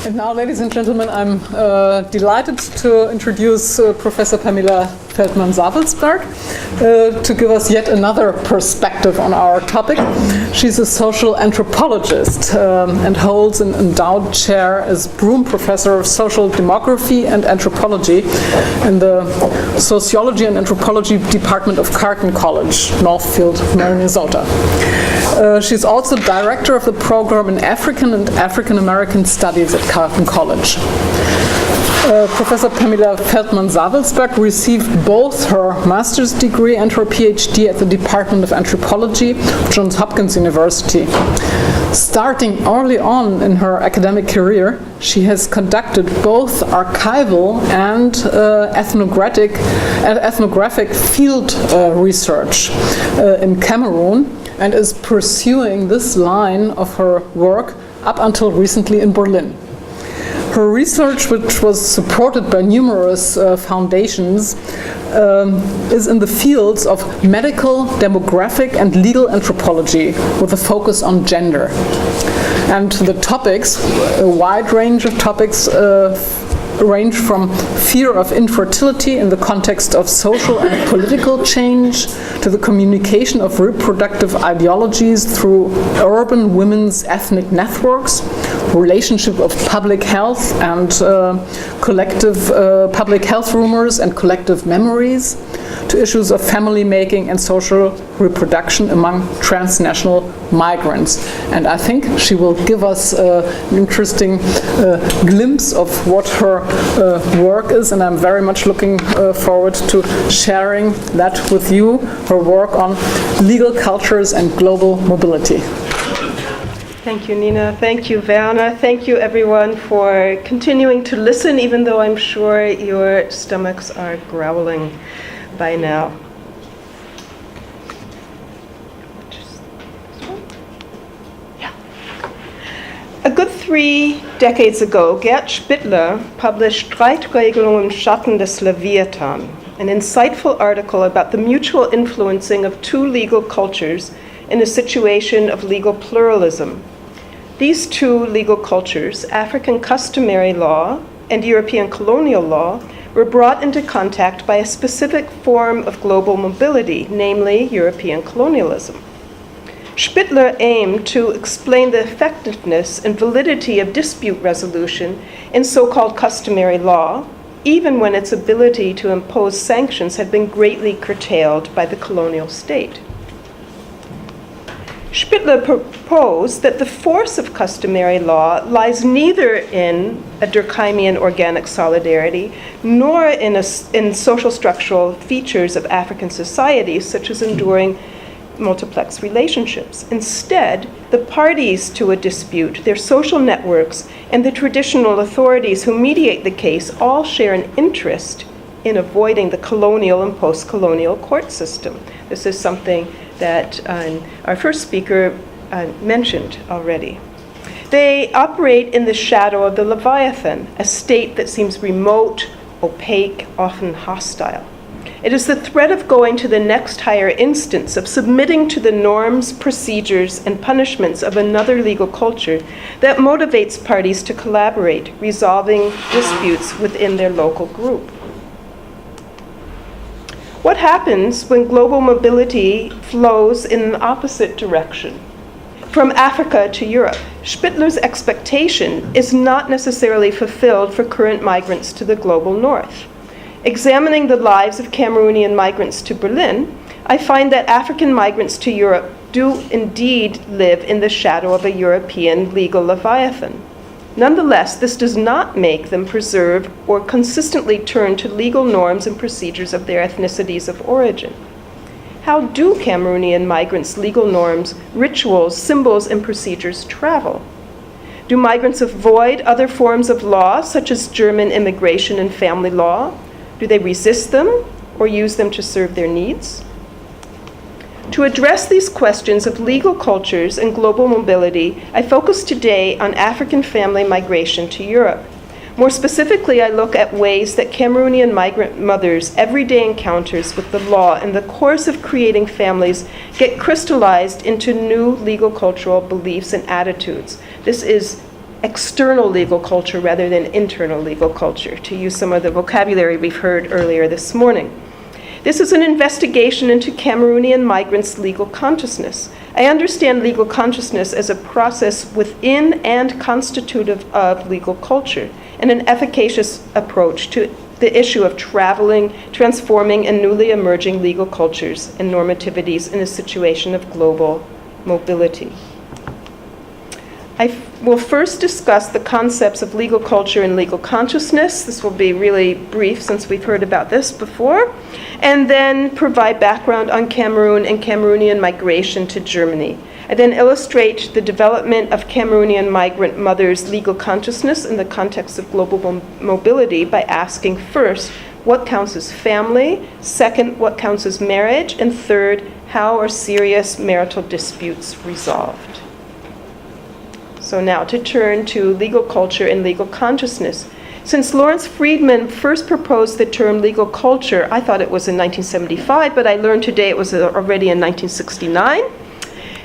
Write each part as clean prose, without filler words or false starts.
And now, ladies and gentlemen, I'm delighted to introduce Professor Pamela Feldman-Savelsberg to give us yet another perspective on our topic. She's a social anthropologist and holds an endowed chair as Broom Professor of Social Demography and Anthropology in the Sociology and Anthropology Department of Carleton College, Northfield, Minnesota. She's also director of the program in African and African American Studies at Carleton College. Professor Pamela Feldman-Savelsberg received both her master's degree and her PhD at the Department of Anthropology of Johns Hopkins University. Starting early on in her academic career, she has conducted both archival and ethnographic field research in Cameroon, and is pursuing this line of her work up until recently in Berlin. Her research, which was supported by numerous foundations, is in the fields of medical, demographic, and legal anthropology with a focus on gender. And the topics, a wide range of topics, range from fear of infertility in the context of social and political change to the communication of reproductive ideologies through urban women's ethnic networks, relationship of public health and collective public health rumors and collective memories, to issues of family making and social reproduction among transnational migrants. And I think she will give us an interesting glimpse of what her work is, and I'm very much looking forward to sharing that with you, her work on legal cultures and global mobility. Thank you, Nina. Thank you, Werner. Thank you, everyone, for continuing to listen, even though I'm sure your stomachs are growling by now. A good 3 decades ago, Gerd Spittler published Streitregelung im Schatten des Leviathan, an insightful article about the mutual influencing of two legal cultures in a situation of legal pluralism. These two legal cultures, African customary law and European colonial law, were brought into contact by a specific form of global mobility, namely European colonialism. Spittler aimed to explain the effectiveness and validity of dispute resolution in so-called customary law, even when its ability to impose sanctions had been greatly curtailed by the colonial state. Spittler proposed that the force of customary law lies neither in a Durkheimian organic solidarity nor in social structural features of African societies, such as enduring multiplex relationships. Instead, the parties to a dispute, their social networks, and the traditional authorities who mediate the case all share an interest in avoiding the colonial and post-colonial court system. This is something that our first speaker mentioned already. They operate in the shadow of the Leviathan, a state that seems remote, opaque, often hostile. It is the threat of going to the next higher instance, of submitting to the norms, procedures, and punishments of another legal culture that motivates parties to collaborate, resolving disputes within their local group. What happens when global mobility flows in an opposite direction? From Africa to Europe, Spittler's expectation is not necessarily fulfilled for current migrants to the global north. Examining the lives of Cameroonian migrants to Berlin, I find that African migrants to Europe do indeed live in the shadow of a European legal leviathan. Nonetheless, this does not make them preserve or consistently turn to legal norms and procedures of their ethnicities of origin. How do Cameroonian migrants' legal norms, rituals, symbols, and procedures travel? Do migrants avoid other forms of law, such as German immigration and family law? Do they resist them or use them to serve their needs? To address these questions of legal cultures and global mobility, I focus today on African family migration to Europe. More specifically, I look at ways that Cameroonian migrant mothers' everyday encounters with the law in the course of creating families get crystallized into new legal cultural beliefs and attitudes. This is external legal culture rather than internal legal culture, to use some of the vocabulary we've heard earlier this morning. This is an investigation into Cameroonian migrants' legal consciousness. I understand legal consciousness as a process within and constitutive of legal culture, and an efficacious approach to the issue of traveling, transforming, and newly emerging legal cultures and normativities in a situation of global mobility. I will first discuss the concepts of legal culture and legal consciousness. This will be really brief since we've heard about this before. And then provide background on Cameroon and Cameroonian migration to Germany. I then illustrate the development of Cameroonian migrant mothers' legal consciousness in the context of global mobility by asking first, what counts as family? Second, what counts as marriage? And third, how are serious marital disputes resolved? So now to turn to legal culture and legal consciousness. Since Lawrence Friedman first proposed the term legal culture, I thought it was in 1975, but I learned today it was already in 1969.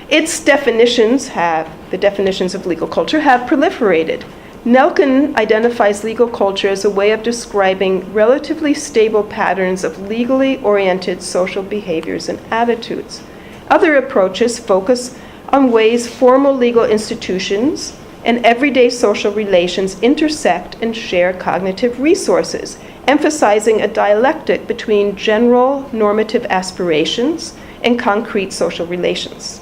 Its definitions the definitions of legal culture have proliferated. Nelken identifies legal culture as a way of describing relatively stable patterns of legally oriented social behaviors and attitudes. Other approaches focus on ways formal legal institutions and everyday social relations intersect and share cognitive resources, emphasizing a dialectic between general normative aspirations and concrete social relations.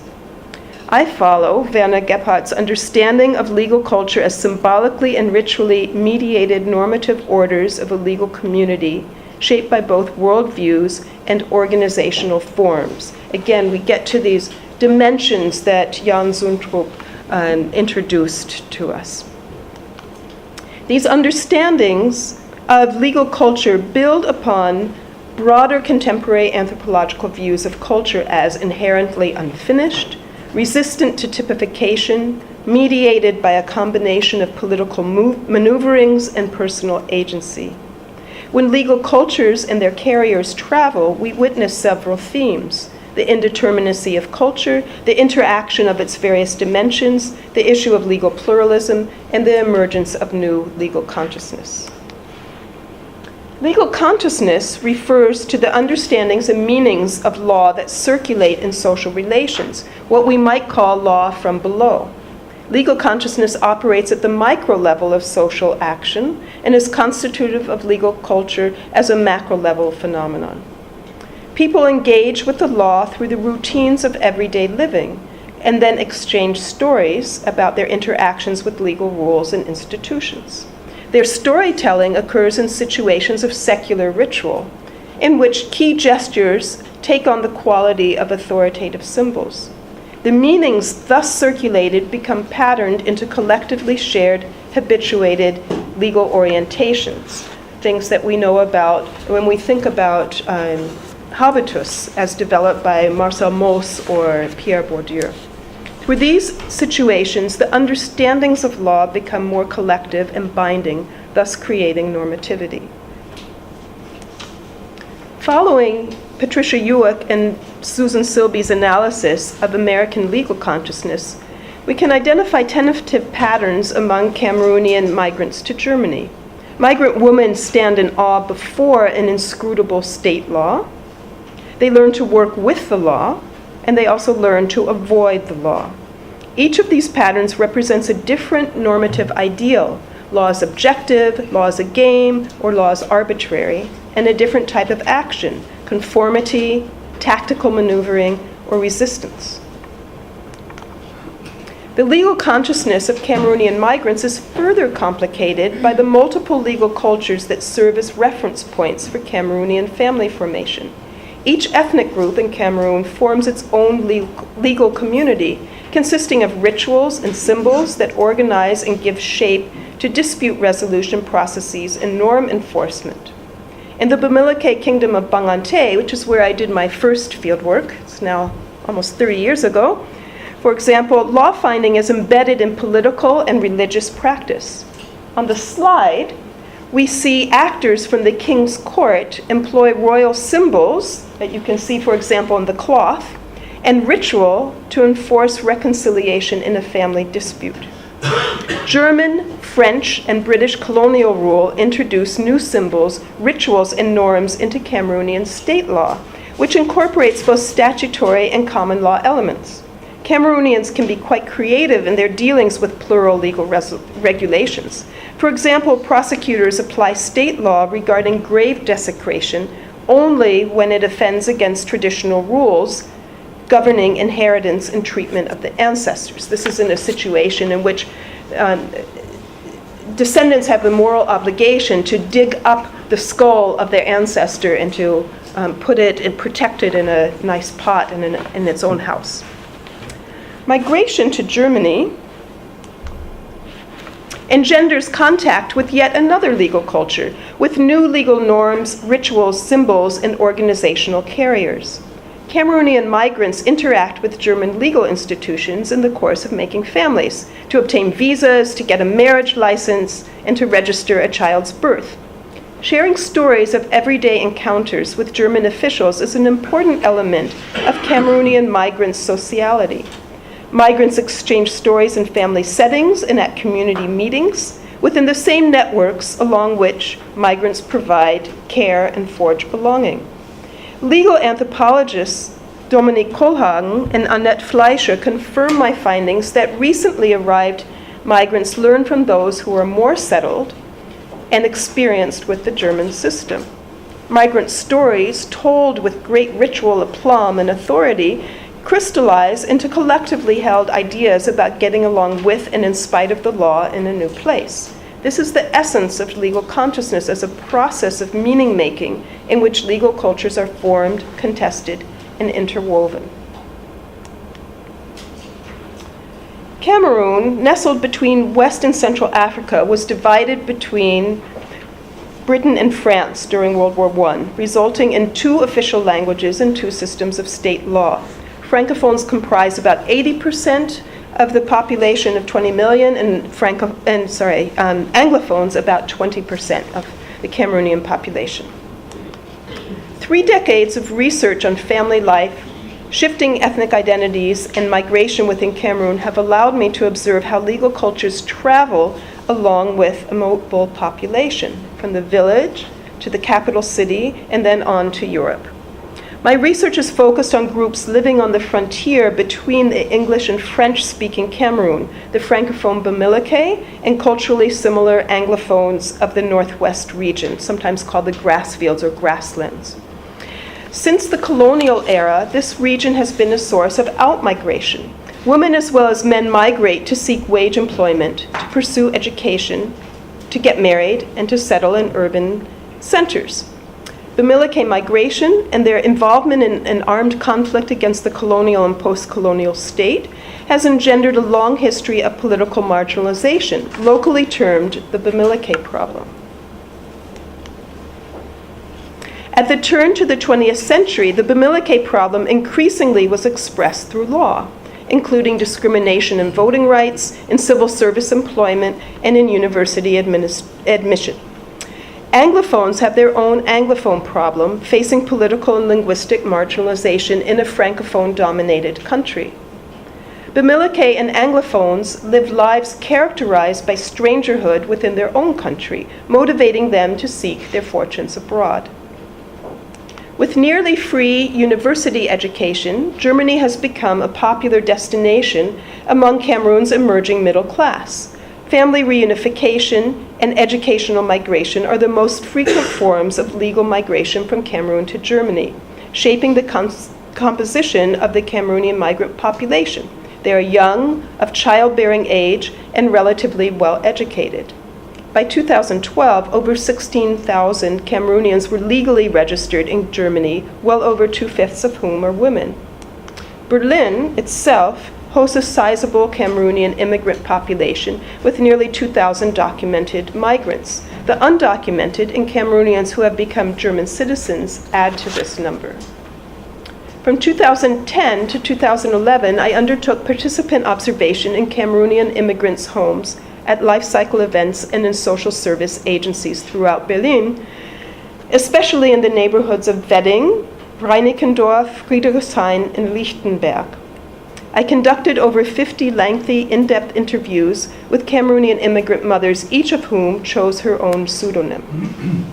I follow Werner Gephardt's understanding of legal culture as symbolically and ritually mediated normative orders of a legal community, shaped by both worldviews and organizational forms. Again, we get to these dimensions that Jan Zuntrup introduced to us. These understandings of legal culture build upon broader contemporary anthropological views of culture as inherently unfinished, resistant to typification, mediated by a combination of political maneuverings and personal agency. When legal cultures and their carriers travel, we witness several themes: the indeterminacy of culture, the interaction of its various dimensions, the issue of legal pluralism, and the emergence of new legal consciousness. Legal consciousness refers to the understandings and meanings of law that circulate in social relations, what we might call law from below. Legal consciousness operates at the micro level of social action and is constitutive of legal culture as a macro level phenomenon. People engage with the law through the routines of everyday living and then exchange stories about their interactions with legal rules and institutions. Their storytelling occurs in situations of secular ritual, in which key gestures take on the quality of authoritative symbols. The meanings thus circulated become patterned into collectively shared, habituated legal orientations, things that we know about when we think about habitus as developed by Marcel Mauss or Pierre Bourdieu. Through these situations, the understandings of law become more collective and binding, thus creating normativity. Following Patricia Ewick and Susan Silby's analysis of American legal consciousness, we can identify tentative patterns among Cameroonian migrants to Germany. Migrant women stand in awe before an inscrutable state law. They learn to work with the law, and they also learn to avoid the law. Each of these patterns represents a different normative ideal. Law is objective, law is a game, or law is arbitrary, and a different type of action, conformity, tactical maneuvering, or resistance. The legal consciousness of Cameroonian migrants is further complicated by the multiple legal cultures that serve as reference points for Cameroonian family formation. Each ethnic group in Cameroon forms its own legal community, consisting of rituals and symbols that organize and give shape to dispute resolution processes and norm enforcement. In the Bamileke Kingdom of Bangante, which is where I did my first fieldwork, it's now almost 30 years ago, for example, law finding is embedded in political and religious practice. On the slide, we see actors from the king's court employ royal symbols that you can see, for example, in the cloth, and ritual to enforce reconciliation in a family dispute. German, French, and British colonial rule introduced new symbols, rituals, and norms into Cameroonian state law, which incorporates both statutory and common law elements. Cameroonians can be quite creative in their dealings with plural legal regulations. For example, prosecutors apply state law regarding grave desecration only when it offends against traditional rules governing inheritance and treatment of the ancestors. This is in a situation in which descendants have the moral obligation to dig up the skull of their ancestor and to put it and protect it in a nice pot in its own house. Migration to Germany engenders contact with yet another legal culture, with new legal norms, rituals, symbols, and organizational carriers. Cameroonian migrants interact with German legal institutions in the course of making families, to obtain visas, to get a marriage license, and to register a child's birth. Sharing stories of everyday encounters with German officials is an important element of Cameroonian migrants' sociality. Migrants exchange stories in family settings and at community meetings within the same networks along which migrants provide care and forge belonging. Legal anthropologists Dominique Kohlhagen and Annette Fleischer confirm my findings that recently arrived migrants learn from those who are more settled and experienced with the German system. Migrant stories, told with great ritual aplomb and authority, crystallize into collectively held ideas about getting along with and in spite of the law in a new place. This is the essence of legal consciousness as a process of meaning-making in which legal cultures are formed, contested, and interwoven. Cameroon, nestled between West and Central Africa, was divided between Britain and France during World War I, resulting in 2 official languages and 2 systems of state law. Francophones comprise about 80% of the population of 20 million, and Anglophones about 20% of the Cameroonian population. 3 decades of research on family life, shifting ethnic identities, and migration within Cameroon have allowed me to observe how legal cultures travel along with a mobile population, from the village to the capital city and then on to Europe. My research is focused on groups living on the frontier between the English and French-speaking Cameroon, the Francophone Bamileke, and culturally similar Anglophones of the Northwest region, sometimes called the grassfields or grasslands. Since the colonial era, this region has been a source of outmigration. Women as well as men migrate to seek wage employment, to pursue education, to get married, and to settle in urban centers. Bamileke migration and their involvement in an armed conflict against the colonial and post-colonial state has engendered a long history of political marginalization, locally termed the Bamileke problem. At the turn to the 20th century, the Bamileke problem increasingly was expressed through law, including discrimination in voting rights, in civil service employment, and in university admission. Anglophones have their own Anglophone problem, facing political and linguistic marginalization in a Francophone-dominated country. Bamileke and Anglophones live lives characterized by strangerhood within their own country, motivating them to seek their fortunes abroad. With nearly free university education, Germany has become a popular destination among Cameroon's emerging middle class. Family reunification and educational migration are the most frequent forms of legal migration from Cameroon to Germany, shaping the composition of the Cameroonian migrant population. They are young, of childbearing age, and relatively well-educated. By 2012, over 16,000 Cameroonians were legally registered in Germany, well over 2/5 of whom are women. Berlin itself hosts a sizable Cameroonian immigrant population with nearly 2,000 documented migrants. The undocumented and Cameroonians who have become German citizens add to this number. From 2010 to 2011, I undertook participant observation in Cameroonian immigrants' homes, at life cycle events, and in social service agencies throughout Berlin, especially in the neighborhoods of Wedding, Reinickendorf, Friedrichshain, and Lichtenberg. I conducted over 50 lengthy, in-depth interviews with Cameroonian immigrant mothers, each of whom chose her own pseudonym.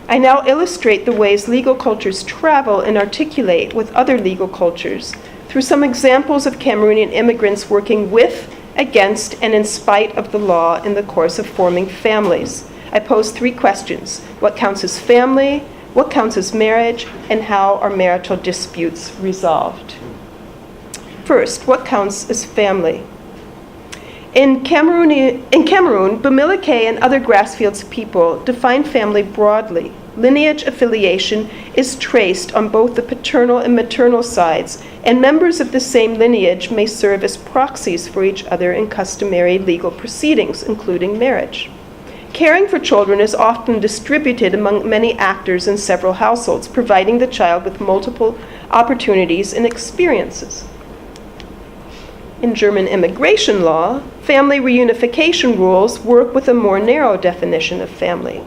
I now illustrate the ways legal cultures travel and articulate with other legal cultures through some examples of Cameroonian immigrants working with, against, and in spite of the law in the course of forming families. I pose 3 questions. What counts as family? What counts as marriage? And how are marital disputes resolved? First, what counts as family? In Cameroon, Bamileke and other grassfields people define family broadly. Lineage affiliation is traced on both the paternal and maternal sides, and members of the same lineage may serve as proxies for each other in customary legal proceedings, including marriage. Caring for children is often distributed among many actors in several households, providing the child with multiple opportunities and experiences. In German immigration law, family reunification rules work with a more narrow definition of family.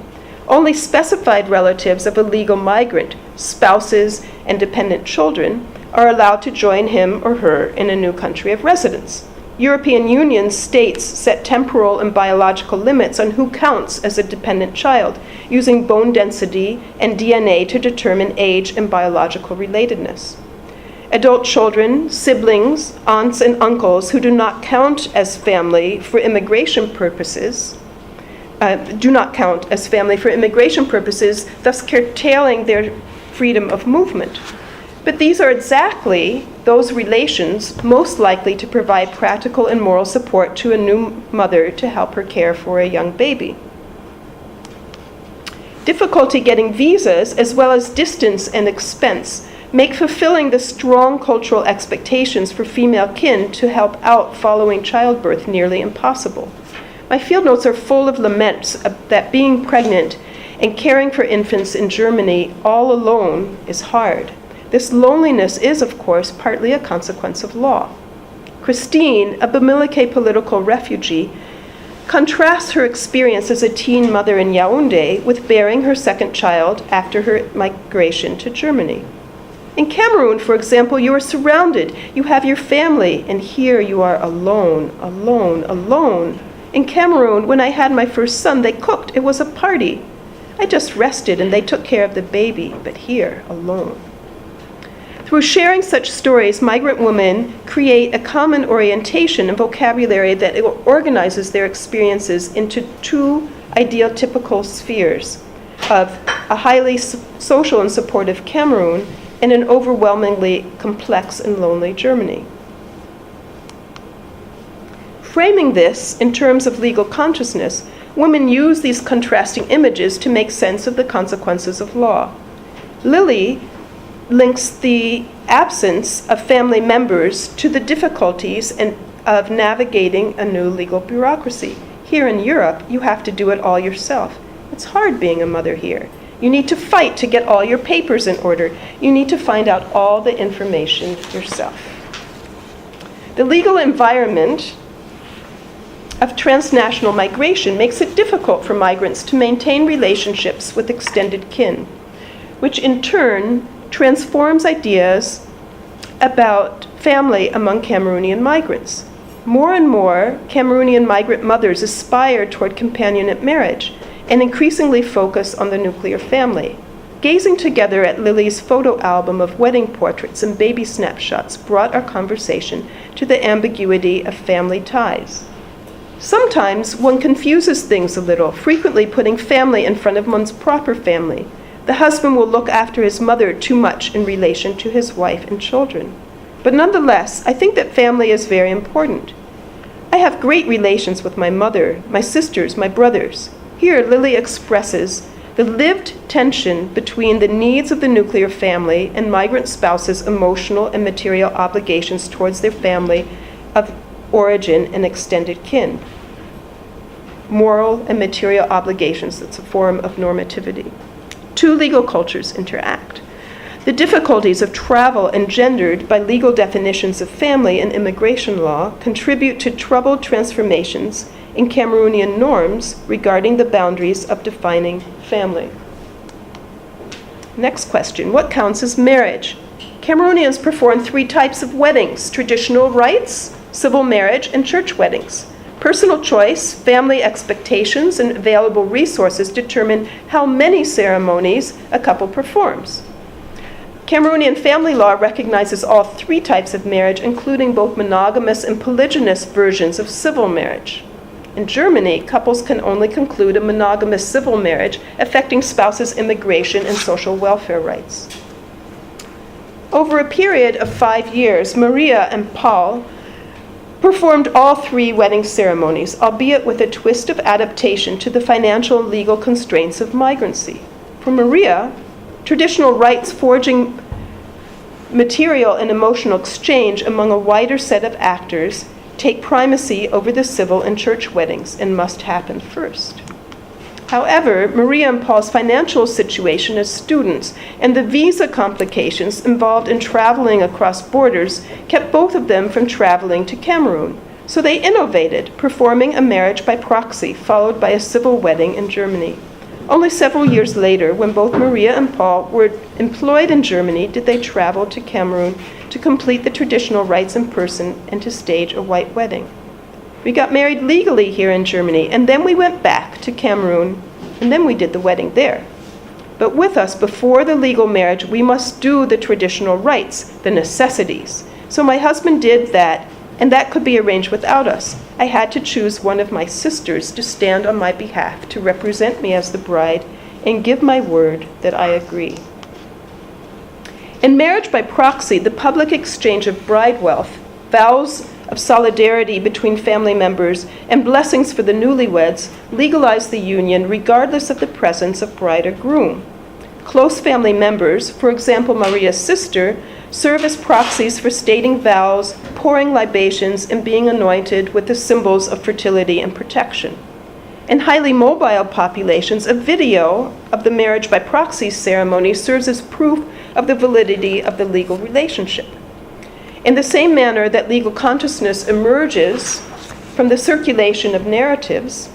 Only specified relatives of a legal migrant, spouses, and dependent children, are allowed to join him or her in a new country of residence. European Union states set temporal and biological limits on who counts as a dependent child, using bone density and DNA to determine age and biological relatedness. Adult children, siblings, aunts, and uncles who do not count as family for immigration purposes, thus curtailing their freedom of movement. But these are exactly those relations most likely to provide practical and moral support to a new mother to help her care for a young baby. Difficulty getting visas, as well as distance and expense, make fulfilling the strong cultural expectations for female kin to help out following childbirth nearly impossible. My field notes are full of laments that being pregnant and caring for infants in Germany all alone is hard. This loneliness is, of course, partly a consequence of law. Christine, a Bamileke political refugee, contrasts her experience as a teen mother in Yaoundé with bearing her second child after her migration to Germany. In Cameroon, for example, you are surrounded, you have your family, and here you are alone, alone, alone. In Cameroon, when I had my first son, they cooked. It was a party. I just rested and they took care of the baby, but here, alone. Through sharing such stories, migrant women create a common orientation and vocabulary that organizes their experiences into 2 ideal typical spheres of a highly social and supportive Cameroon and an overwhelmingly complex and lonely Germany. Framing this in terms of legal consciousness, women use these contrasting images to make sense of the consequences of law. Lily links the absence of family members to the difficulties of navigating a new legal bureaucracy. Here in Europe, you have to do it all yourself. It's hard being a mother here. You need to fight to get all your papers in order. You need to find out all the information yourself. The legal environment of transnational migration makes it difficult for migrants to maintain relationships with extended kin, which in turn transforms ideas about family among Cameroonian migrants. More and more Cameroonian migrant mothers aspire toward companionate marriage and increasingly focus on the nuclear family. Gazing together at Lily's photo album of wedding portraits and baby snapshots brought our conversation to the ambiguity of family ties. Sometimes one confuses things a little, frequently putting family in front of one's proper family. The husband will look after his mother too much in relation to his wife and children. But nonetheless, I think that family is very important. I have great relations with my mother, my sisters, my brothers. Here, Lily expresses the lived tension between the needs of the nuclear family and migrant spouses' emotional and material obligations towards their family of origin and extended kin. Moral and material obligations, that's a form of normativity. 2 legal cultures interact. The difficulties of travel engendered by legal definitions of family and immigration law contribute to troubled transformations in Cameroonian norms regarding the boundaries of defining family. Next question, what counts as marriage? Cameroonians perform 3 types of weddings: traditional rites, civil marriage, and church weddings. Personal choice, family expectations, and available resources determine how many ceremonies a couple performs. Cameroonian family law recognizes all 3 types of marriage, including both monogamous and polygynous versions of civil marriage. In Germany, couples can only conclude a monogamous civil marriage, affecting spouses' immigration and social welfare rights. Over a period of 5 years, Maria and Paul performed all 3 wedding ceremonies, albeit with a twist of adaptation to the financial and legal constraints of migrancy. For Maria, traditional rites forging material and emotional exchange among a wider set of actors take primacy over the civil and church weddings and must happen first. However, Maria and Paul's financial situation as students and the visa complications involved in traveling across borders kept both of them from traveling to Cameroon. So they innovated, performing a marriage by proxy, followed by a civil wedding in Germany. Only several years later, when both Maria and Paul were employed in Germany, did they travel to Cameroon to complete the traditional rites in person and to stage a white wedding. We got married legally here in Germany, and then we went back to Cameroon, and then we did the wedding there. But with us, before the legal marriage, we must do the traditional rites, the necessities. So my husband did that, and that could be arranged without us. I had to choose one of my sisters to stand on my behalf, to represent me as the bride, and give my word that I agree. In marriage by proxy, the public exchange of bride wealth, vows of solidarity between family members, and blessings for the newlyweds legalize the union regardless of the presence of bride or groom. Close family members, for example Maria's sister, serve as proxies for stating vows, pouring libations, and being anointed with the symbols of fertility and protection. In highly mobile populations, a video of the marriage by proxy ceremony serves as proof of the validity of the legal relationship. In the same manner that legal consciousness emerges from the circulation of narratives,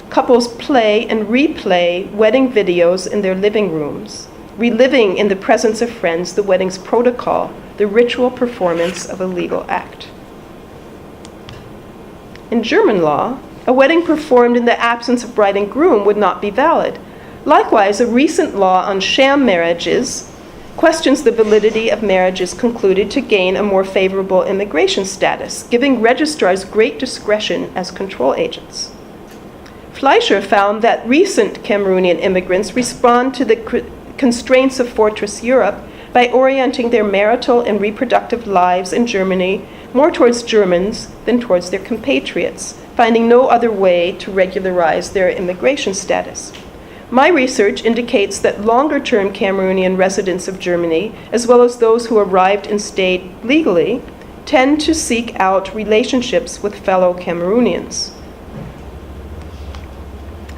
couples play and replay wedding videos in their living rooms, reliving in the presence of friends the wedding's protocol, the ritual performance of a legal act. In German law, a wedding performed in the absence of bride and groom would not be valid. Likewise, a recent law on sham marriages questions the validity of marriages concluded to gain a more favorable immigration status, giving registrars great discretion as control agents. Fleischer found that recent Cameroonian immigrants respond to the constraints of Fortress Europe by orienting their marital and reproductive lives in Germany more towards Germans than towards their compatriots, finding no other way to regularize their immigration status. My research indicates that longer-term Cameroonian residents of Germany, as well as those who arrived and stayed legally, tend to seek out relationships with fellow Cameroonians.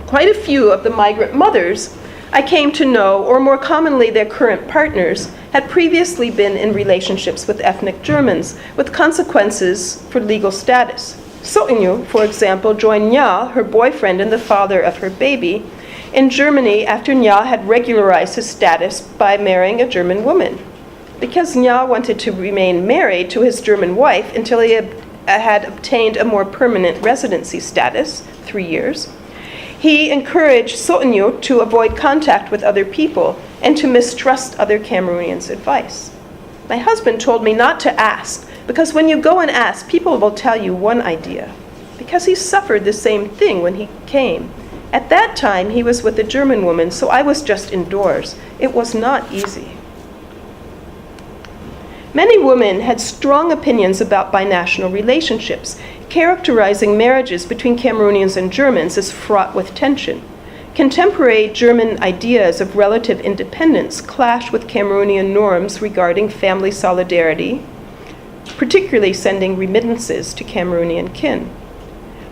Quite a few of the migrant mothers I came to know, or more commonly their current partners, had previously been in relationships with ethnic Germans, with consequences for legal status. Soinyu, for example, joined Nya, her boyfriend and the father of her baby, in Germany after Nya had regularized his status by marrying a German woman. Because Nya wanted to remain married to his German wife until he had obtained a more permanent residency status, 3 years, he encouraged Soinyu to avoid contact with other people and to mistrust other Cameroonians' advice. My husband told me not to ask, because when you go and ask, people will tell you one idea, because he suffered the same thing when he came. At that time, he was with a German woman, so I was just indoors. It was not easy. Many women had strong opinions about binational relationships, characterizing marriages between Cameroonians and Germans as fraught with tension. Contemporary German ideas of relative independence clash with Cameroonian norms regarding family solidarity, particularly sending remittances to Cameroonian kin.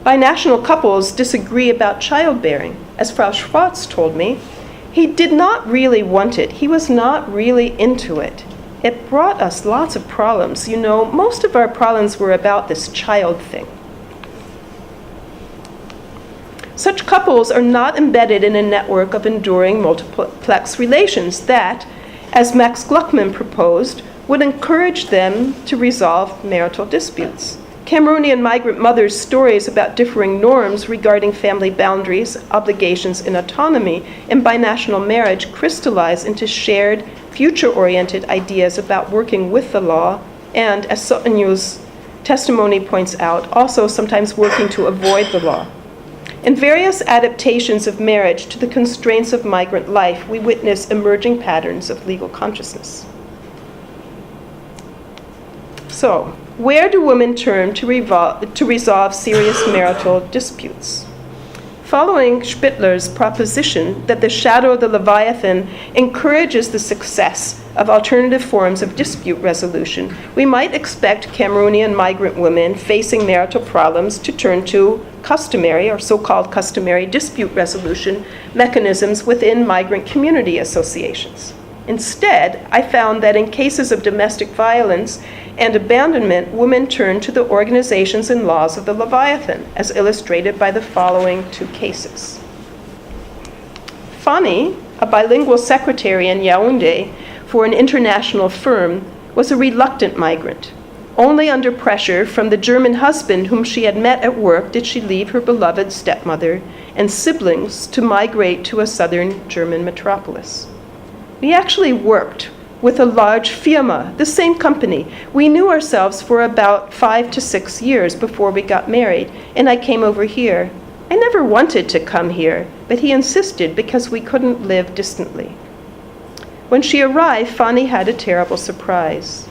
Binational couples disagree about childbearing. As Frau Schwartz told me, he did not really want it. He was not really into it. It brought us lots of problems. You know, most of our problems were about this child thing. Such couples are not embedded in a network of enduring multiplex relations that, as Max Gluckman proposed, would encourage them to resolve marital disputes. Cameroonian migrant mothers' stories about differing norms regarding family boundaries, obligations, and autonomy in binational marriage crystallize into shared, future-oriented ideas about working with the law and, as Sotinu's testimony points out, also sometimes working to avoid the law. In various adaptations of marriage to the constraints of migrant life, we witness emerging patterns of legal consciousness. So, where do women turn to resolve serious marital disputes? Following Spittler's proposition that the shadow of the Leviathan encourages the success of alternative forms of dispute resolution, we might expect Cameroonian migrant women facing marital problems to turn to customary or so-called customary dispute resolution mechanisms within migrant community associations. Instead, I found that in cases of domestic violence and abandonment, women turn to the organizations and laws of the Leviathan, as illustrated by the following two cases. Fanny, a bilingual secretary in Yaoundé for an international firm, was a reluctant migrant. Only under pressure from the German husband whom she had met at work did she leave her beloved stepmother and siblings to migrate to a southern German metropolis. We actually worked with a large firma, the same company. We knew ourselves for about 5 to 6 years before we got married, and I came over here. I never wanted to come here, but he insisted because we couldn't live distantly. When she arrived, Fanny had a terrible surprise.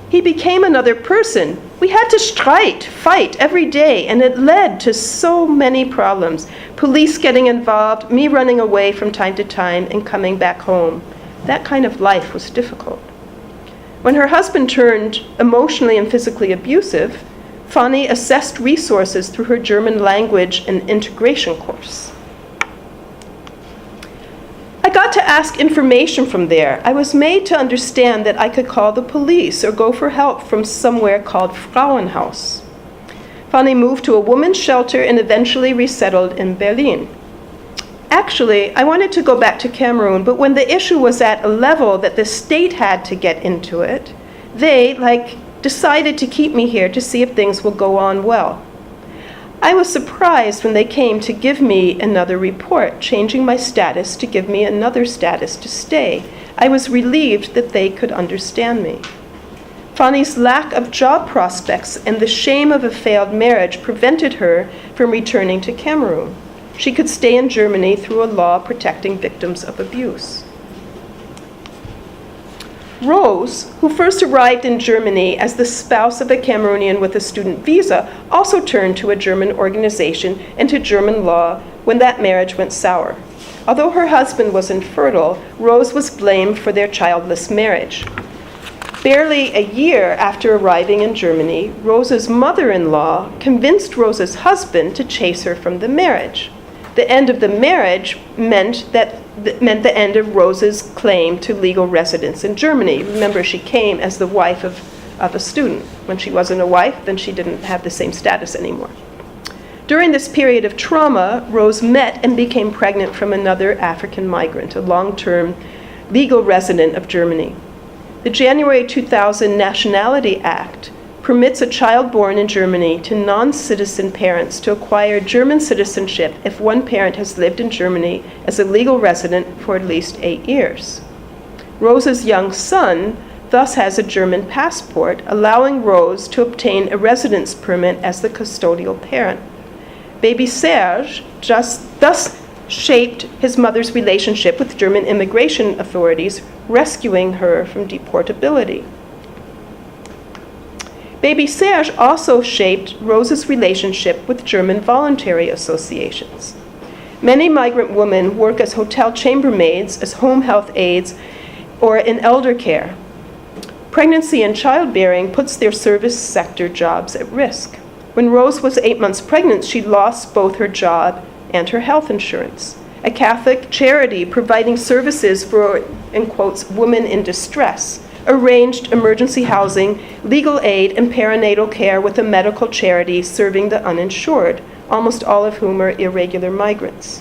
He became another person. We had to fight every day, and it led to so many problems. Police getting involved, me running away from time to time and coming back home. That kind of life was difficult. When her husband turned emotionally and physically abusive, Fanny assessed resources through her German language and integration course. I got to ask information from there. I was made to understand that I could call the police or go for help from somewhere called Frauenhaus. Fanny moved to a women's shelter and eventually resettled in Berlin. Actually, I wanted to go back to Cameroon, but when the issue was at a level that the state had to get into it, they, decided to keep me here to see if things will go on well. I was surprised when they came to give me another report, changing my status to give me another status to stay. I was relieved that they could understand me. Fanny's lack of job prospects and the shame of a failed marriage prevented her from returning to Cameroon. She could stay in Germany through a law protecting victims of abuse. Rose, who first arrived in Germany as the spouse of a Cameroonian with a student visa, also turned to a German organization and to German law when that marriage went sour. Although her husband was infertile, Rose was blamed for their childless marriage. Barely a year after arriving in Germany, Rose's mother-in-law convinced Rose's husband to chase her from the marriage. The end of the marriage meant the end of Rose's claim to legal residence in Germany. Remember, she came as the wife of a student. When she wasn't a wife, then she didn't have the same status anymore. During this period of trauma, Rose met and became pregnant from another African migrant, a long-term legal resident of Germany. The January 2000 Nationality Act permits a child born in Germany to non-citizen parents to acquire German citizenship if one parent has lived in Germany as a legal resident for at least 8 years. Rose's young son thus has a German passport, allowing Rose to obtain a residence permit as the custodial parent. Baby Serge thus shaped his mother's relationship with German immigration authorities, rescuing her from deportability. Baby Serge also shaped Rose's relationship with German voluntary associations. Many migrant women work as hotel chambermaids, as home health aides, or in elder care. Pregnancy and childbearing puts their service sector jobs at risk. When Rose was 8 months pregnant, she lost both her job and her health insurance. A Catholic charity providing services for, in quotes, women in distress, arranged emergency housing, legal aid, and perinatal care with a medical charity serving the uninsured, almost all of whom are irregular migrants.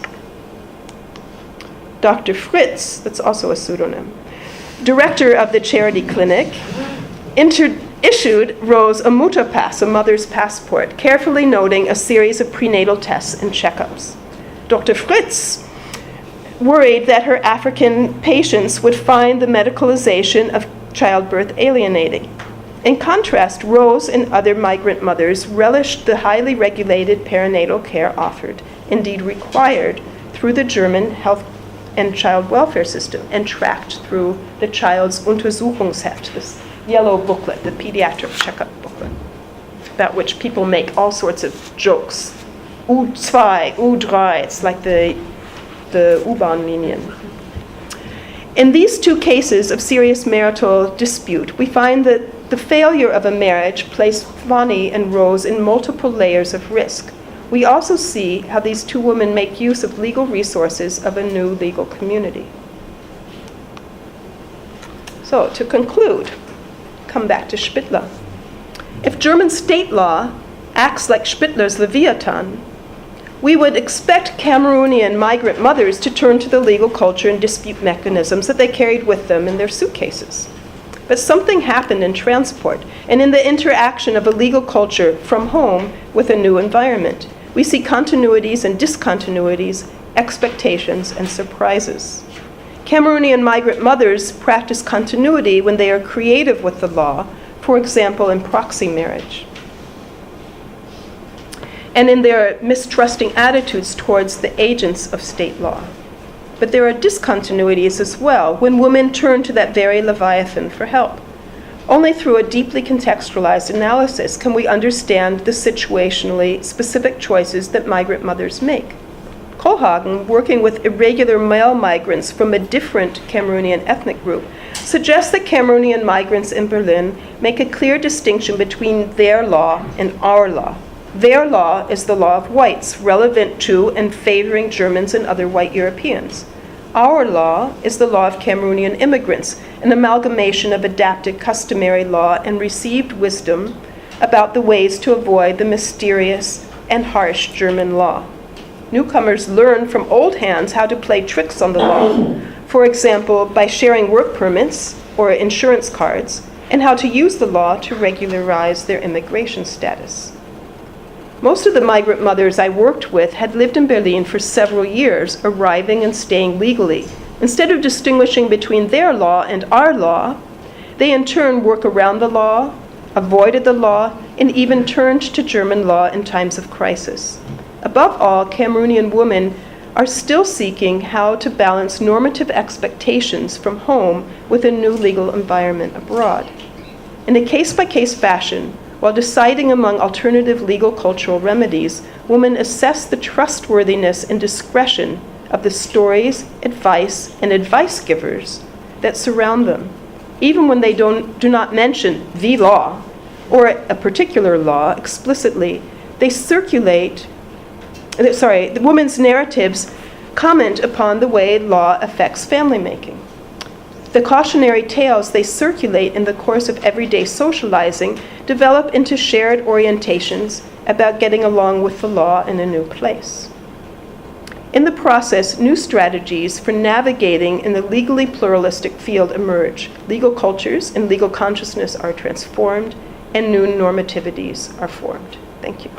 Dr. Fritz, that's also a pseudonym, director of the charity clinic, issued Rose a Mutterpass, a mother's passport, carefully noting a series of prenatal tests and checkups. Dr. Fritz worried that her African patients would find the medicalization of childbirth alienating. In contrast, Rose and other migrant mothers relished the highly regulated perinatal care offered, indeed required, through the German health and child welfare system and tracked through the child's Untersuchungsheft, this yellow booklet, the pediatric checkup booklet, about which people make all sorts of jokes. U2, U3, it's like the U-Bahn-Linien. In these two cases of serious marital dispute, we find that the failure of a marriage placed Fanny and Rose in multiple layers of risk. We also see how these two women make use of legal resources of a new legal community. So, to conclude, come back to Spittler. If German state law acts like Spittler's Leviathan, we would expect Cameroonian migrant mothers to turn to the legal culture and dispute mechanisms that they carried with them in their suitcases. But something happened in transport and in the interaction of a legal culture from home with a new environment. We see continuities and discontinuities, expectations and surprises. Cameroonian migrant mothers practice continuity when they are creative with the law, for example, in proxy marriage, and in their mistrusting attitudes towards the agents of state law. But there are discontinuities as well when women turn to that very Leviathan for help. Only through a deeply contextualized analysis can we understand the situationally specific choices that migrant mothers make. Kohlhagen, working with irregular male migrants from a different Cameroonian ethnic group, suggests that Cameroonian migrants in Berlin make a clear distinction between their law and our law. Their law is the law of whites, relevant to and favoring Germans and other white Europeans. Our law is the law of Cameroonian immigrants, an amalgamation of adapted customary law and received wisdom about the ways to avoid the mysterious and harsh German law. Newcomers learn from old hands how to play tricks on the law, for example, by sharing work permits or insurance cards, and how to use the law to regularize their immigration status. Most of the migrant mothers I worked with had lived in Berlin for several years, arriving and staying legally. Instead of distinguishing between their law and our law, they in turn work around the law, avoided the law, and even turned to German law in times of crisis. Above all, Cameroonian women are still seeking how to balance normative expectations from home with a new legal environment abroad. In a case-by-case fashion, while deciding among alternative legal cultural remedies, women assess the trustworthiness and discretion of the stories, advice, and advice givers that surround them. Even when they do not mention the law or a particular law explicitly, the women's narratives comment upon the way law affects family making. The cautionary tales they circulate in the course of everyday socializing develop into shared orientations about getting along with the law in a new place. In the process, new strategies for navigating in the legally pluralistic field emerge. Legal cultures and legal consciousness are transformed, and new normativities are formed. Thank you.